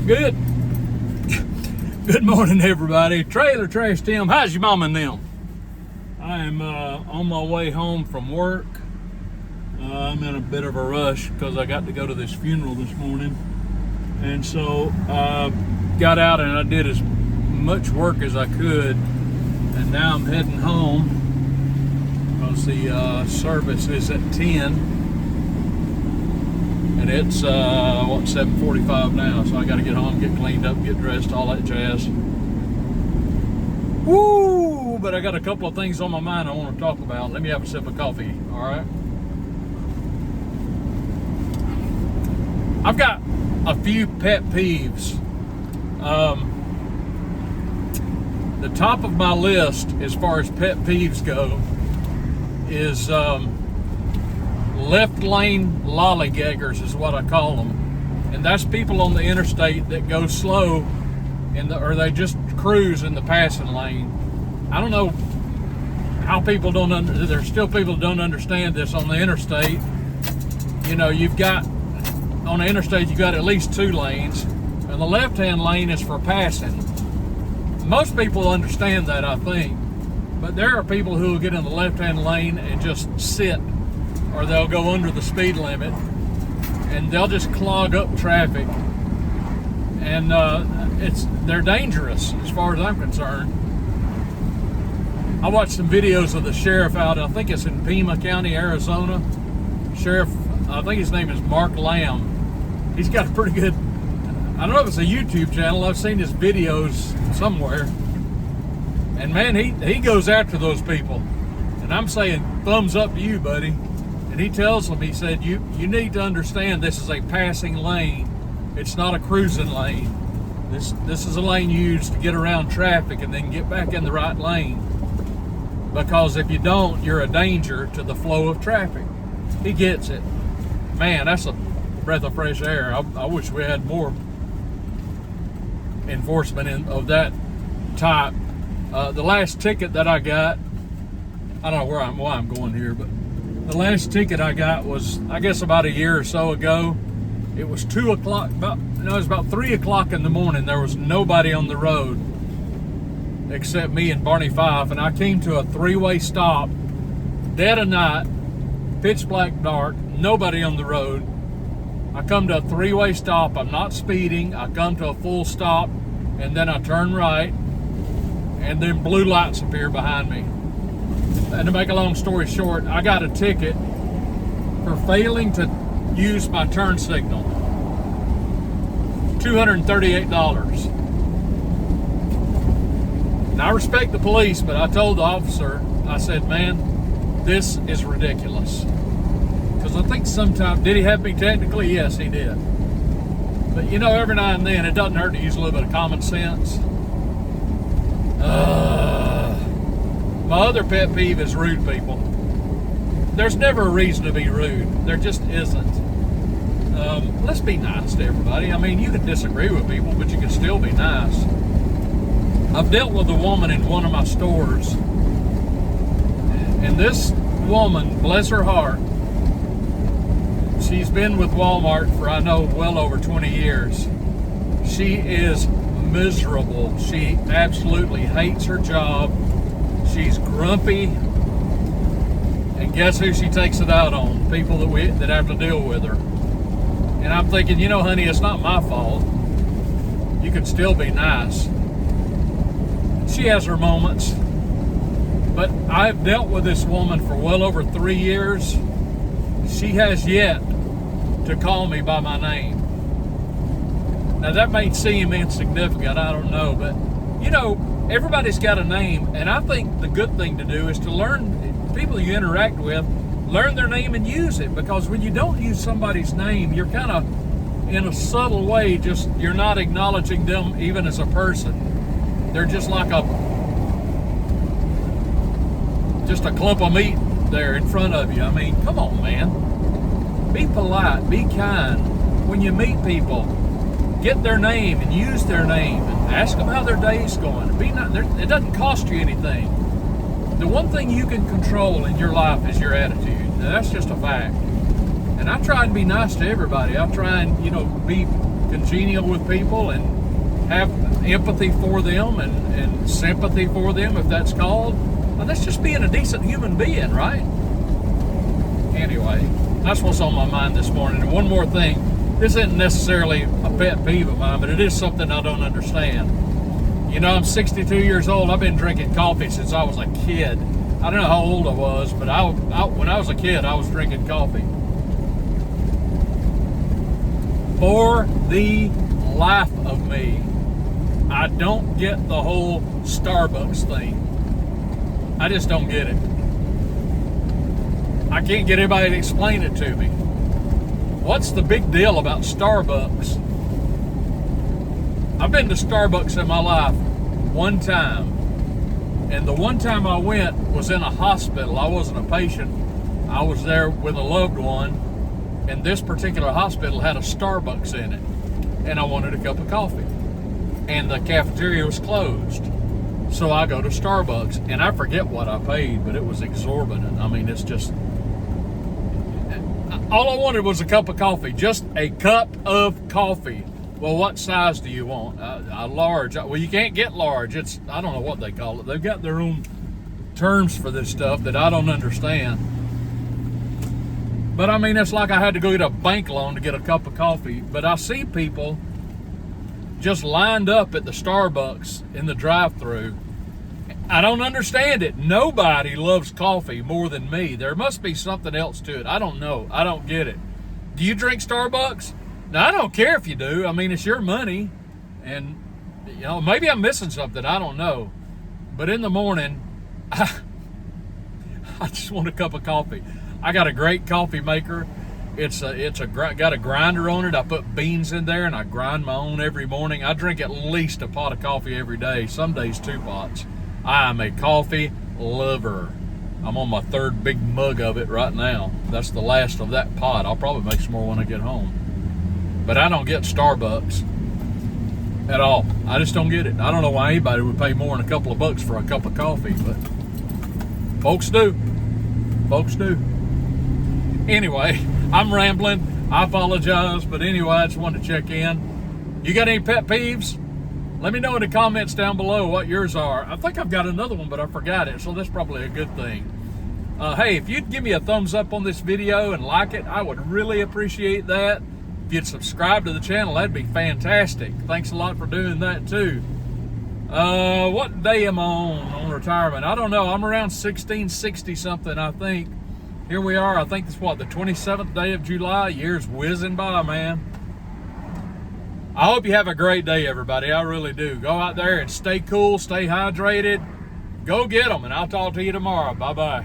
Good morning, everybody. Trailer Trash Tim, how's your mama and them? I am on my way home from work. I'm in a bit of a rush because I got to go to this funeral this morning. And so got out and I did as much work as I could. And now I'm heading home because the service is at 10. And it's 7:45 now, so I got to get home, get cleaned up, get dressed, all that jazz. Woo! But I got a couple of things on my mind I want to talk about. Let me have a sip of coffee, all right? I've got a few pet peeves. The top of my list as far as pet peeves go is left lane lollygaggers is what I call them, and that's people on the interstate that go slow or they just cruise in the passing lane. I don't know how people there's still people that don't understand this on the interstate. You know, on the interstate you've got at least 2 lanes, and the left-hand lane is for passing. Most people understand that, I think, but there are people who will get in the left-hand lane and just sit, or they'll go under the speed limit, and they'll just clog up traffic. And they're dangerous as far as I'm concerned. I watched some videos of the sheriff out, I think it's in Pima County, Arizona. Sheriff, I think his name is Mark Lamb. He's got a pretty good, I don't know if it's a YouTube channel, I've seen his videos somewhere. And man, he goes after those people. And I'm saying thumbs up to you, buddy. And he tells them, he said, you need to understand this is a passing lane. It's not a cruising lane. This is a lane used to get around traffic and then get back in the right lane. Because if you don't, you're a danger to the flow of traffic. He gets it. Man, that's a breath of fresh air. I wish we had more enforcement of that type. The last ticket that I got, I don't know why I'm going here, but the last ticket I got was, I guess, about a year or so ago. It was 2 o'clock, it was about 3 o'clock in the morning. There was nobody on the road except me and Barney Fife, and I came to a 3-way stop, dead of night, pitch black dark, nobody on the road. I come to a 3-way stop, I'm not speeding, I come to a full stop, and then I turn right, and then blue lights appear behind me. And to make a long story short, I got a ticket for failing to use my turn signal. $238. And I respect the police, but I told the officer, I said, man, this is ridiculous. Because I think sometimes, did he have me technically? Yes, he did. But you know, every now and then, it doesn't hurt to use a little bit of common sense. My other pet peeve is rude people. There's never a reason to be rude. There just isn't. Let's be nice to everybody. I mean, you can disagree with people, but you can still be nice. I've dealt with a woman in one of my stores, and this woman, bless her heart, she's been with Walmart for, I know, well over 20 years. She is miserable. She absolutely hates her job. She's grumpy, and guess who she takes it out on? People that have to deal with her. And I'm thinking, you know, honey, it's not my fault. You can still be nice. She has her moments, but I've dealt with this woman for well over 3 years. She has yet to call me by my name. Now that may seem insignificant, I don't know, but you know, everybody's got a name, and I think the good thing to do is to learn people you interact with, learn their name and use it, because when you don't use somebody's name, you're kind of, in a subtle way, you're not acknowledging them even as a person. They're just like a clump of meat there in front of you. I mean, come on, man. Be polite, be kind. When you meet people, get their name and use their name and ask them how their day's going. It doesn't cost you anything. The one thing you can control in your life is your attitude. Now, that's just a fact. And I try and be nice to everybody. I try and, be congenial with people and have empathy for them and sympathy for them, if that's called. Well, that's just being a decent human being, right? Anyway, that's what's on my mind this morning. And one more thing, this isn't necessarily a pet peeve of mine, but it is something I don't understand. You know, I'm 62 years old. I've been drinking coffee since I was a kid. I don't know how old I was, but when I was a kid, I was drinking coffee. For the life of me, I don't get the whole Starbucks thing. I just don't get it. I can't get anybody to explain it to me. What's the big deal about Starbucks? I've been to Starbucks in my life one time. And the one time I went was in a hospital. I wasn't a patient. I was there with a loved one. And this particular hospital had a Starbucks in it. And I wanted a cup of coffee. And the cafeteria was closed. So I go to Starbucks. And I forget what I paid, but it was exorbitant. I mean, it's just... all I wanted was a cup of coffee. Just a cup of coffee. Well, what size do you want? A large. Well, you can't get large. It's, I don't know what they call it. They've got their own terms for this stuff that I don't understand. But I mean, it's like I had to go get a bank loan to get a cup of coffee. But I see people just lined up at the Starbucks in the drive-thru. I don't understand it. Nobody loves coffee more than me. There must be something else to it. I don't know. I don't get it. Do you drink Starbucks? Now, I don't care if you do. I mean, it's your money. And, you know, maybe I'm missing something. I don't know. But in the morning, I just want a cup of coffee. I got a great coffee maker. It's got a grinder on it. I put beans in there and I grind my own every morning. I drink at least a pot of coffee every day. Some days 2 pots. I am a coffee lover. I'm on my 3rd big mug of it right now. That's the last of that pot. I'll probably make some more when I get home. But I don't get Starbucks at all. I just don't get it. I don't know why anybody would pay more than a couple of bucks for a cup of coffee, but folks do. Folks do. Anyway, I'm rambling. I apologize, but anyway, I just wanted to check in. You got any pet peeves? Let me know in the comments down below what yours are. I think I've got another one, but I forgot it, so that's probably a good thing. Hey, if you'd give me a thumbs up on this video and like it, I would really appreciate that. If you'd subscribe to the channel, that'd be fantastic. Thanks a lot for doing that too. What day am I on retirement? I don't know. I'm around 1660 something, I think. Here we are. I think it's what, the 27th day of July. Year's whizzing by, man. I hope you have a great day, everybody. I really do. Go out there and stay cool, stay hydrated. Go get them, and I'll talk to you tomorrow. Bye-bye.